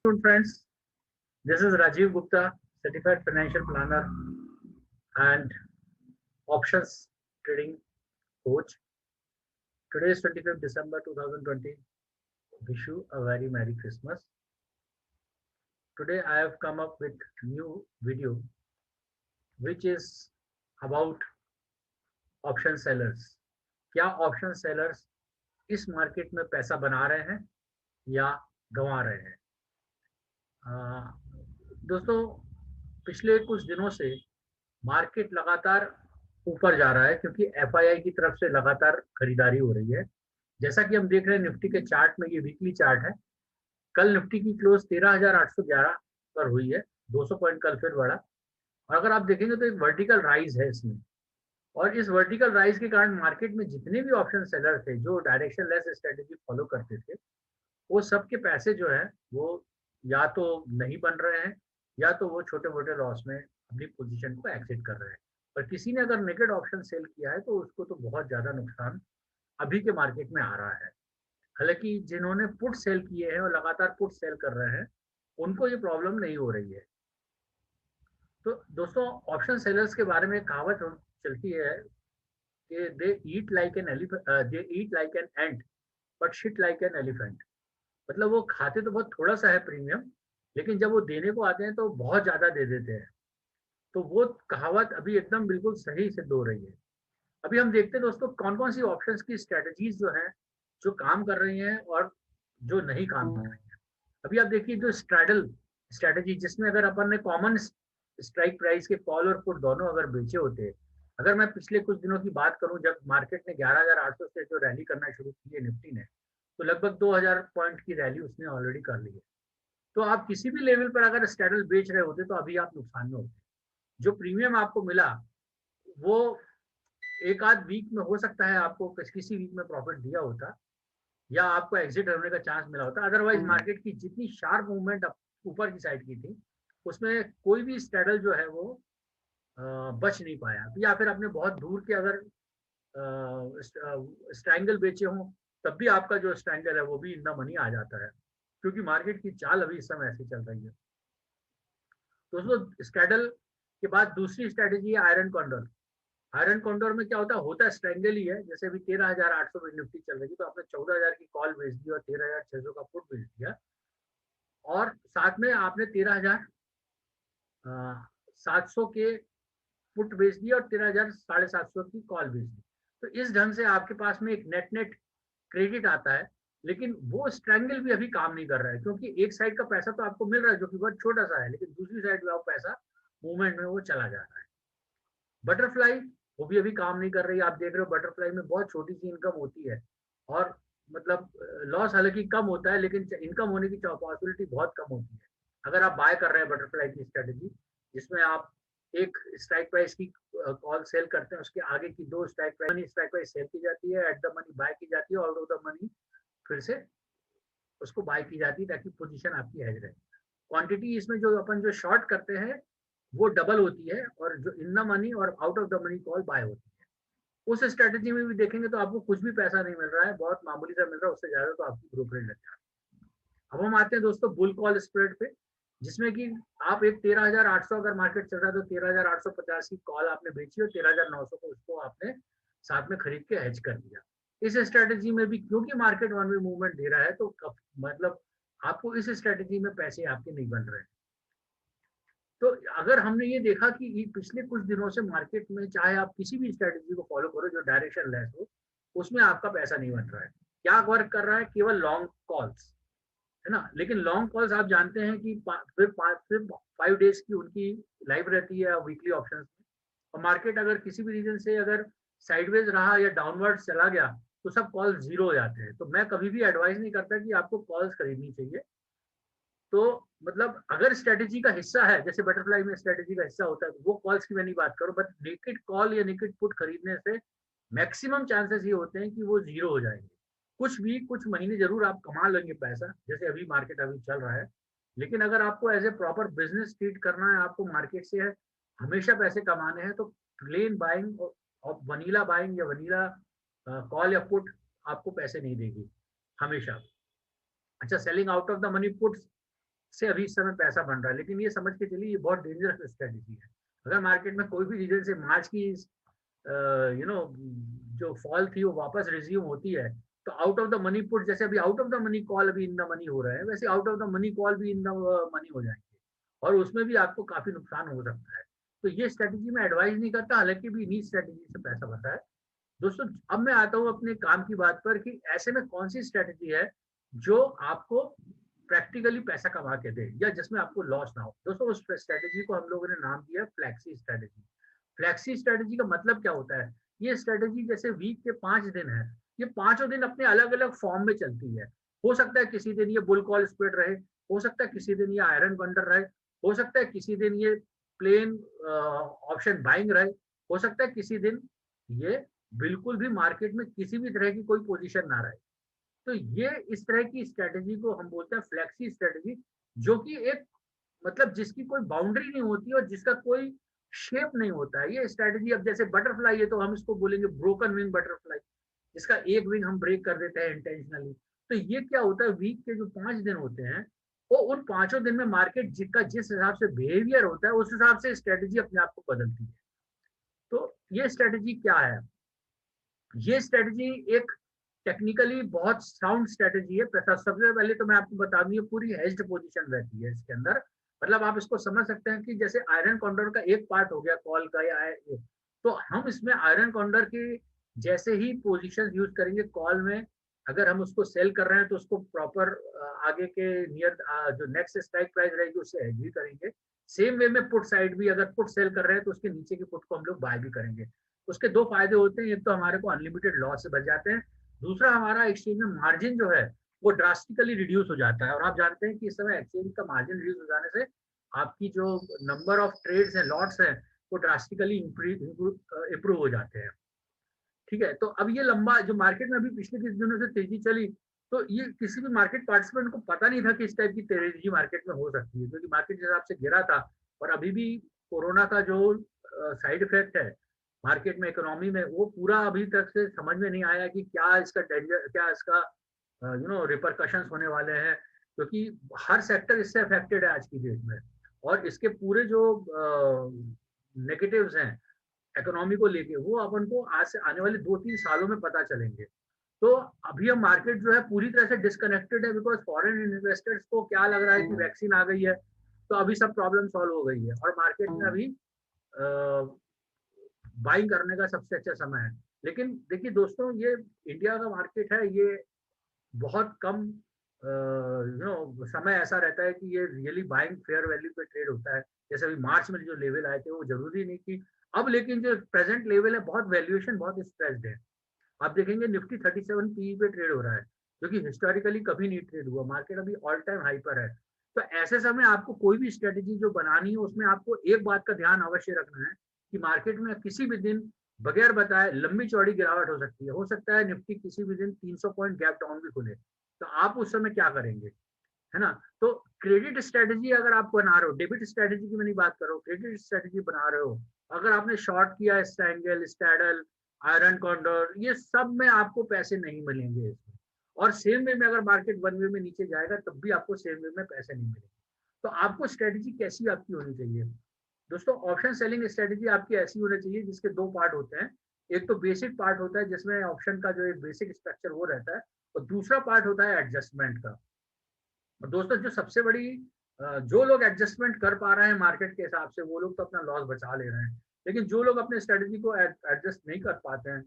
Friends, this is Rajiv Gupta, certified financial planner and options trading coach. Today is 25th December 2020. Wish you a very Merry Christmas. Today I have come up with new video which is about option sellers. क्या option sellers इस market में पैसा बना रहे हैं या गंवा रहे हैं? दोस्तों, पिछले कुछ दिनों से मार्केट लगातार ऊपर जा रहा है क्योंकि एफआईआई की तरफ से लगातार खरीदारी हो रही है। जैसा कि हम देख रहे हैं निफ्टी के चार्ट में, ये वीकली चार्ट है। कल निफ्टी की क्लोज 13,811 पर हुई है, 200 पॉइंट कल फिर बढ़ा। और अगर आप देखेंगे तो एक वर्टिकल राइज है इसमें, और इस वर्टिकल राइज के कारण मार्केट में जितने भी ऑप्शन सेलर थे जो डायरेक्शन लेस स्ट्रेटेजी फॉलो करते थे, वो सबके पैसे जो है वो या तो नहीं बन रहे हैं या तो वो छोटे मोटे लॉस में अपनी पोजीशन को एग्जिट कर रहे हैं। पर किसी ने अगर नेकेड ऑप्शन सेल किया है तो उसको तो बहुत ज्यादा नुकसान अभी के मार्केट में आ रहा है। हालांकि जिन्होंने पुट सेल किए हैं और लगातार पुट सेल कर रहे हैं उनको ये प्रॉब्लम नहीं हो रही है। तो दोस्तों, ऑप्शन सेलर्स के बारे में कहावत चलती है कि they eat like an ant but shit like an elephant. मतलब वो खाते तो बहुत थोड़ा सा है प्रीमियम, लेकिन जब वो देने को आते हैं तो बहुत ज्यादा दे देते हैं। तो वो कहावत अभी एकदम बिल्कुल सही सिद्ध हो रही है। अभी हम देखते हैं दोस्तों कौन कौन सी ऑप्शंस की स्ट्रेटजीज जो हैं जो काम कर रही हैं और जो नहीं काम कर रही हैं। अभी आप देखिए जो स्ट्रैडल स्ट्रेटजी, जिसमें अगर अपन ने कॉमन स्ट्राइक प्राइस के कॉल और पुट दोनों अगर बेचे होते, अगर मैं पिछले कुछ दिनों की बात करूं जब मार्केट ने 11,800 से जो रैली करना शुरू की है निफ्टी ने, तो लगभग 2,000 पॉइंट की रैली उसने ऑलरेडी कर ली है। तो आप किसी भी लेवल पर अगर स्ट्रैडल बेच रहे होते तो अभी आप नुकसान में होते। जो प्रीमियम आपको मिला वो एक आध वीक में हो सकता है आपको किसी वीक में प्रॉफिट दिया होता या आपको एग्जिट होने का चांस मिला होता। अदरवाइज मार्केट की जितनी शार्प मूवमेंट ऊपर की साइड की थी उसमें कोई भी स्ट्रैडल जो है वो बच नहीं पाया। या फिर आपने बहुत दूर के अगर स्ट्रैंगल बेचे हों तब भी आपका जो स्ट्रैंगल है वो भी इन द मनी आ जाता है, क्योंकि मार्केट की चाल अभी इस समय ऐसी चल रही है। दोस्तों, स्ट्रैडल के बाद दूसरी स्ट्रेटेजी है आयरन कॉन्डोर। आयरन कॉन्डोर में क्या होता है स्ट्रैंगल ही है। जैसे अभी 13,800 में निफ्टी चल रही थी तो आपने 14,000 की कॉल बेच दी और 13,600 का पुट बेच दिया, और साथ में आपने 13,700 के पुट बेच दिया और 13,750 की कॉल बेच दी। तो इस ढंग से आपके पास में एक नेट नेट क्रेडिट आता है। लेकिन वो स्ट्रैंगल भी अभी काम नहीं कर रहा है क्योंकि एक साइड का पैसा तो आपको मिल रहा है जो कि बहुत छोटा सा है, लेकिन दूसरी साइड में वो पैसा मूवमेंट में वो चला जा रहा है। बटरफ्लाई वो भी अभी काम नहीं कर रही। आप देख रहे हो बटरफ्लाई में बहुत छोटी सी इनकम होती है और मतलब लॉस हालांकि कम होता है, लेकिन इनकम होने की पॉसिबिलिटी बहुत कम होती है। अगर आप बाय कर रहे हैं बटरफ्लाई की स्ट्रेटेजी, जिसमें आप एक स्ट्राइक प्राइस की कॉल सेल करते हैं, उसके आगे की दो स्ट्राइक प्राइस सेल की जाती है, एट द मनी बाय की जाती है, आउट ऑफ द मनी फिर से उसको बाय की जाती है ताकि पोजीशन आपकी हेज रहे। क्वांटिटी इसमें जो अपन जो शॉर्ट करते हैं वो डबल होती है और जो इन द मनी और out of the money call buy होती है। उस स्ट्रेटेजी में भी देखेंगे तो आपको कुछ भी पैसा नहीं मिल रहा है, बहुत मामूली सा मिल रहा है, उससे ज्यादा तो आपकी ब्रोकरेज लग जाती है। अब हम आते हैं दोस्तों बुल कॉल स्प्रेड पे, जिसमें कि आप एक 13,800 अगर मार्केट चल रहा है तो 13,850 की कॉल आपने बेची और 13,900 को उसको आपने साथ में खरीद के हेज कर दिया। इस स्ट्रेटेजी में भी क्योंकि मार्केट वन वे मूवमेंट दे रहा है तो मतलब आपको इस स्ट्रेटेजी में पैसे आपके नहीं बन रहे हैं। तो अगर हमने ये देखा कि पिछले कुछ दिनों से मार्केट में चाहे आप किसी भी स्ट्रेटेजी को फॉलो करो जो डायरेक्शन लेस हो, उसमें आपका पैसा नहीं बन रहा है। क्या वर्क कर रहा है? केवल लॉन्ग कॉल्स, है ना। लेकिन लॉन्ग कॉल्स आप जानते हैं कि फिर 5 डेज की उनकी लाइव रहती है वीकली ऑप्शन में, और मार्केट अगर किसी भी रीजन से अगर साइडवेज रहा या डाउनवर्ड चला गया तो सब कॉल्स जीरो हो जाते हैं। तो मैं कभी भी एडवाइस नहीं करता कि आपको कॉल्स खरीदनी चाहिए। तो मतलब अगर स्ट्रेटेजी का हिस्सा है, जैसे बटरफ्लाई में स्ट्रेटेजी का हिस्सा होता है, तो वो कॉल्स की मैं नहीं बात करूं, बट नेकेड कॉल या नेकेड पुट खरीदने से मैक्सिमम चांसेस ये होते हैं कि वो जीरो हो जाएंगे। कुछ महीने जरूर आप कमा लेंगे पैसा, जैसे अभी मार्केट अभी चल रहा है, लेकिन अगर आपको as a proper business treat करना है, आपको मार्केट से हमेशा पैसे कमाने हैं, तो प्लेन बाइंग और वनीला बाइंग या वनीला कॉल या पुट आपको पैसे नहीं देगी हमेशा। अच्छा, selling out of the money puts से अभी इस समय पैसा बन रहा है, लेकिन ये समझ के चलिए ये बहुत डेंजरस स्ट्रेटेजी है। अगर मार्केट में कोई भी रीजन से मार्च की यू नो जो फॉल थी वो वापस रिज्यूम होती है, तो out of the money put, जैसे अभी out of the money call अभी इन द मनी हो रहा है, वैसे out of the money call भी इन द मनी हो जाएंगे, और उसमें भी आपको काफी नुकसान हो सकता है। तो ये स्ट्रेटेजी मैं एडवाइज नहीं करता, हालांकि भी इन्हीं स्ट्रेटेजी से पैसा बनता है। दोस्तों अब मैं आता हूँ अपने काम की बात पर कि ऐसे में कौन सी स्ट्रेटेजी है जो आपको प्रैक्टिकली पैसा कमा के दे या जिसमें आपको लॉस ना हो। दोस्तों उस स्ट्रेटेजी को हम लोगों ने नाम दिया फ्लैक्सी स्ट्रेटेजी। फ्लैक्सी स्ट्रेटेजी का मतलब क्या होता है? ये स्ट्रेटेजी जैसे वीक के 5 दिन है, ये पांचों दिन अपने अलग अलग फॉर्म में चलती है। हो सकता है किसी दिन ये बुल कॉल स्प्रेड रहे, हो सकता है किसी दिन ये आयरन कंडर रहे, हो सकता है किसी दिन ये प्लेन ऑप्शन बाइंग रहे, हो सकता है किसी दिन ये बिल्कुल भी मार्केट में किसी भी तरह की कोई पोजीशन ना रहे। तो ये इस तरह की स्ट्रेटेजी को हम बोलते हैं फ्लेक्सी स्ट्रेटेजी, जो कि एक मतलब जिसकी कोई बाउंड्री नहीं होती और जिसका कोई शेप नहीं होता है। ये स्ट्रेटेजी अब जैसे बटरफ्लाई है तो हम इसको बोलेंगे ब्रोकन विंग बटरफ्लाई, जिसका एक विंग हम ब्रेक कर देते हैं इंटेंशनली। तो ये क्या होता है, वीक के जो 5 दिन होते हैं वो उन पांचों दिन में मार्केट जिसका जिस हिसाब से बिहेवियर होता है उस हिसाब से स्ट्रेटेजी अपने आप को बदलती है। तो ये स्ट्रेटेजी क्या है? ये स्ट्रेटेजी एक टेक्निकली बहुत साउंड स्ट्रेटेजी है। सबसे पहले तो मैं आपको बता दूं ये पूरी हेज्ड पोजीशन रहती है इसके अंदर। मतलब आप इसको समझ सकते हैं कि जैसे आयरन कॉन्डर का एक पार्ट हो गया कॉल का या तो हम इसमें आयरन कॉन्डर के जैसे ही पोजीशन यूज करेंगे कॉल में। अगर हम उसको सेल कर रहे हैं तो उसको प्रॉपर आगे के नियर जो नेक्स्ट स्ट्राइक प्राइस रहेगी उससे हेज भी करेंगे। सेम वे में पुट साइड भी, अगर पुट सेल कर रहे हैं तो उसके नीचे की पुट को हम लोग बाय भी करेंगे। उसके दो फायदे होते हैं, एक तो हमारे को अनलिमिटेड लॉस से बच जाते हैं, दूसरा हमारा एक्सचेंज में मार्जिन जो है वो ड्रास्टिकली रिड्यूस हो जाता है। और आप जानते हैं कि इस समय एक्सचेंज का मार्जिन रिड्यूस हो जाने से आपकी जो नंबर ऑफ ट्रेड्स हैं, लॉट्स हैं, वो ड्रास्टिकली इंप्रूव हो जाते हैं। ठीक है, तो अब ये लंबा जो मार्केट में अभी पिछले कुछ दिनों से तेजी चली, तो ये किसी भी मार्केट पार्टिसिपेंट को पता नहीं था कि इस टाइप की तेजी मार्केट में हो सकती है, क्योंकि मार्केट जिस हिसाब से गिरा था। और अभी भी कोरोना का जो साइड इफेक्ट है मार्केट में, इकोनॉमी में, वो पूरा अभी तक से समझ में नहीं आया कि क्या इसका डेंजर, क्या इसका रिपरकशंस होने वाले हैं, क्योंकि हर सेक्टर इससे अफेक्टेड है आज की डेट में। और इसके पूरे जो नेगेटिव्स हैं इकोनॉमी को लेके, वो अपन को आज से आने वाले 2-3 सालों में पता चलेंगे। तो अभी हम मार्केट जो है पूरी तरह से डिस्कनेक्टेड है, बिकॉज फॉरेन इन्वेस्टर्स को क्या लग रहा है कि वैक्सीन आ गई है तो अभी सब प्रॉब्लम सॉल्व हो गई है और मार्केट में अभी बाइंग करने का सबसे अच्छा समय है। लेकिन देखिए दोस्तों, ये इंडिया का मार्केट है, ये बहुत कम समय ऐसा रहता है कि ये रियली बाइंग फेयर वैल्यू पे ट्रेड होता है। जैसे अभी मार्च में जो लेवल आए थे वो जरूरी नहीं कि अब, लेकिन जो प्रेजेंट लेवल है बहुत वैल्यूएशन बहुत स्ट्रेस्ड है। आप देखेंगे निफ्टी 37 पीई पे ट्रेड हो रहा है, जो कि हिस्टोरिकली कभी नहीं ट्रेड हुआ। मार्केट अभी ऑल टाइम हाई पर है। तो ऐसे समय आपको कोई भी स्ट्रेटेजी जो बनानी है उसमें आपको एक बात का ध्यान अवश्य रखना है कि मार्केट में किसी भी दिन बगैर बताए लंबी चौड़ी गिरावट हो सकती है। हो सकता है निफ्टी किसी भी दिन 300 पॉइंट गैप डाउन भी खुले, तो आप उस समय क्या करेंगे, है ना? तो क्रेडिट स्ट्रेटेजी अगर आप बना रहे हो, डेबिट स्ट्रेटेजी की मैं नहीं बात कर रहा हूँ, क्रेडिट स्ट्रेटेजी बना रहे हो, अगर आपने शॉर्ट किया स्टैंगल, स्टैडल, आयरन कॉन्डोर, ये सब में आपको पैसे नहीं मिलेंगे इसमें। और सेम वे में अगर मार्केट वन वे में नीचे जाएगा तब भी आपको सेम वे में पैसे नहीं मिलेंगे। तो आपको स्ट्रेटेजी कैसी आपकी होनी चाहिए? दोस्तों ऑप्शन सेलिंग स्ट्रेटेजी आपकी ऐसी होनी चाहिए जिसके दो पार्ट होते हैं। एक तो बेसिक पार्ट होता है जिसमें ऑप्शन का जो एक बेसिक स्ट्रक्चर वो रहता है, और दूसरा पार्ट होता है एडजस्टमेंट का। और दोस्तों जो सबसे बड़ी जो लोग एडजस्टमेंट कर पा रहे हैं मार्केट के हिसाब से वो लोग तो अपना लॉस बचा ले रहे हैं, लेकिन जो लोग अपने स्ट्रेटजी को एडजस्ट नहीं कर पाते हैं,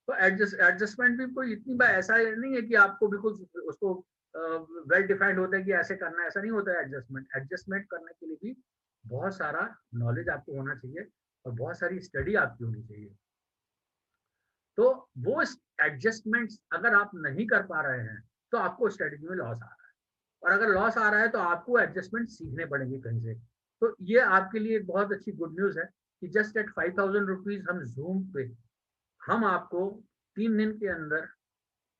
तो एडजस्टमेंट भी कोई इतनी बार ऐसा नहीं है कि आपको बिल्कुल उसको वेल डिफाइंड होता है कि ऐसे करना है, ऐसा नहीं होता है। एडजस्टमेंट एडजस्टमेंट करने के लिए भी बहुत सारा नॉलेज आपको होना चाहिए और बहुत सारी स्टडी आपकी होनी चाहिए। तो वो एडजस्टमेंट्स अगर आप नहीं कर पा रहे हैं तो आपको स्ट्रेटजी में लॉस आ रहा है, और अगर लॉस आ रहा है तो आपको एडजस्टमेंट सीखने पड़ेंगे कहीं से। तो ये आपके लिए एक बहुत अच्छी गुड न्यूज है कि जस्ट एट 5000 रुपीज हम जूम पे हम आपको 3 दिन के अंदर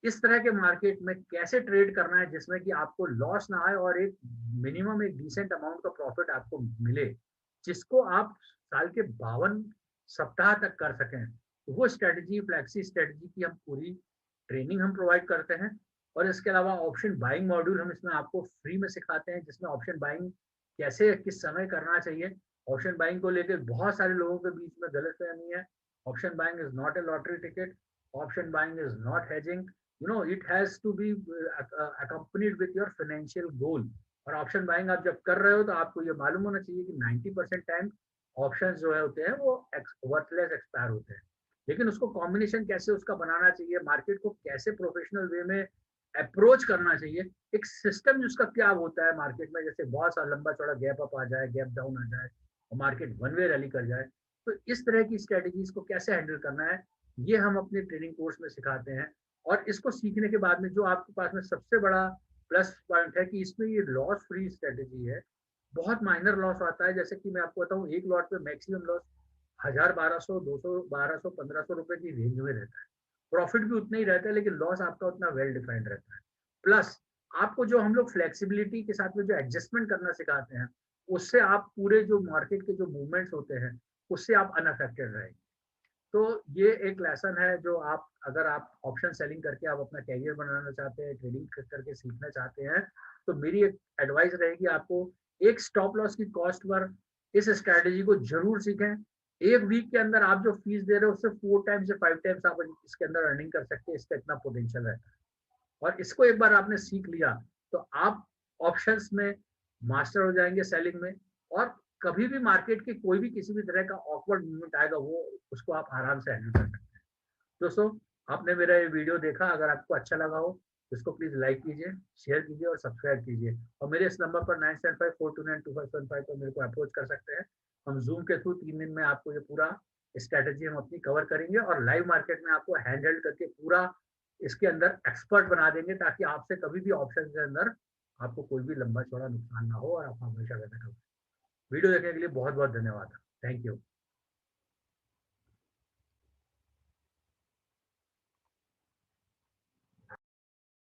इस तरह के मार्केट में कैसे ट्रेड करना है जिसमें कि आपको लॉस ना आए और एक मिनिमम एक डिसेंट अमाउंट का प्रॉफिट आपको मिले, जिसको आप साल के 52 सप्ताह तक कर सकें। तो वो स्ट्रेटजी, फ्लैक्सी स्ट्रेटजी की हम पूरी ट्रेनिंग हम प्रोवाइड करते हैं। और इसके अलावा ऑप्शन बाइंग मॉड्यूल हम इसमें आपको फ्री में सिखाते हैं, जिसमें ऑप्शन बाइंग कैसे किस समय करना चाहिए। ऑप्शन बाइंग को लेकर बहुत सारे लोगों के बीच में गलतफहमी है। Option buying is not a lottery ticket, option buying is not hedging, it has to be accompanied with your financial goal. और ऑप्शन बाइंग आप जब कर रहे हो तो आपको ये मालूम होना चाहिए कि 90% टाइम ऑप्शंस जो है होते हैं वो वर्थलेस एक्सपायर होते हैं। लेकिन उसको कॉम्बिनेशन कैसे उसका बनाना चाहिए, मार्केट को कैसे प्रोफेशनल वे में अप्रोच करना चाहिए, एक सिस्टम जिसका क्या होता है मार्केट में, जैसे बहुत सा लंबा चौड़ा गैप अप आ जाए, गैप डाउन आ जाए और मार्केट वन वे रैली कर जाए, तो इस तरह की स्ट्रेटेजीज को कैसे हैंडल करना है, ये हम अपने ट्रेनिंग कोर्स में सिखाते हैं। और इसको सीखने के बाद में जो आपके पास में सबसे बड़ा प्लस पॉइंट है कि इसमें ये लॉस फ्री स्ट्रेटेजी है। बहुत माइनर लॉस आता है, जैसे कि मैं आपको बताऊं, एक लॉट पे मैक्सिमम लॉस 1000, 1200, 200, 1200, 1500 रुपए की रेंज में रहता है। प्रॉफिट भी उतना ही रहता है, लेकिन लॉस आपका उतना वेल डिफाइंड रहता है। प्लस आपको जो हम लोग फ्लेक्सिबिलिटी के साथ में जो एडजस्टमेंट करना सिखाते हैं, उससे आप पूरे जो मार्केट के जो मूवमेंट्स होते हैं उससे आप अनअफेक्टेड रहेंगे। तो ये एक लेसन है जो आप, अगर आप ऑप्शन सेलिंग करके आप अपना कैरियर बनाना चाहते हैं, ट्रेडिंग करके सीखना चाहते हैं, तो मेरी एक एडवाइस रहेगी आपको, एक स्टॉप लॉस की कॉस्ट पर इस स्ट्रैटेजी को जरूर सीखें। एक वीक के अंदर आप जो फीस दे रहे हो उससे 4 टाइम्स से 5 टाइम्स आप इसके अंदर अर्निंग कर सकते हैं, इसका इतना पोटेंशियल है। और इसको एक बार आपने सीख लिया तो आप ऑप्शंस में मास्टर हो जाएंगे, सेलिंग में। और कभी भी मार्केट के कोई भी किसी भी तरह का ऑकवर्ड मूवमेंट आएगा, वो उसको आप आराम से हैंडल कर सकते हैं। दोस्तों, आपने मेरा ये वीडियो देखा, अगर आपको अच्छा लगा हो तो इसको प्लीज लाइक कीजिए, शेयर कीजिए और सब्सक्राइब कीजिए। और मेरे इस नंबर पर 9754292575 पर मेरे को अप्रोच कर सकते हैं। हम जूम के थ्रू 3 दिन में आपको ये पूरा स्ट्रेटेजी हम अपनी कवर करेंगे और लाइव मार्केट में आपको हैंड हेल्ड करके पूरा इसके अंदर एक्सपर्ट बना देंगे, ताकि आपसे कभी भी ऑप्शन के अंदर आपको कोई भी लंबा चौड़ा नुकसान ना हो और आप हमेशा बेनिफिट हो। वीडियो देखने के लिए बहुत बहुत धन्यवाद। Thank you.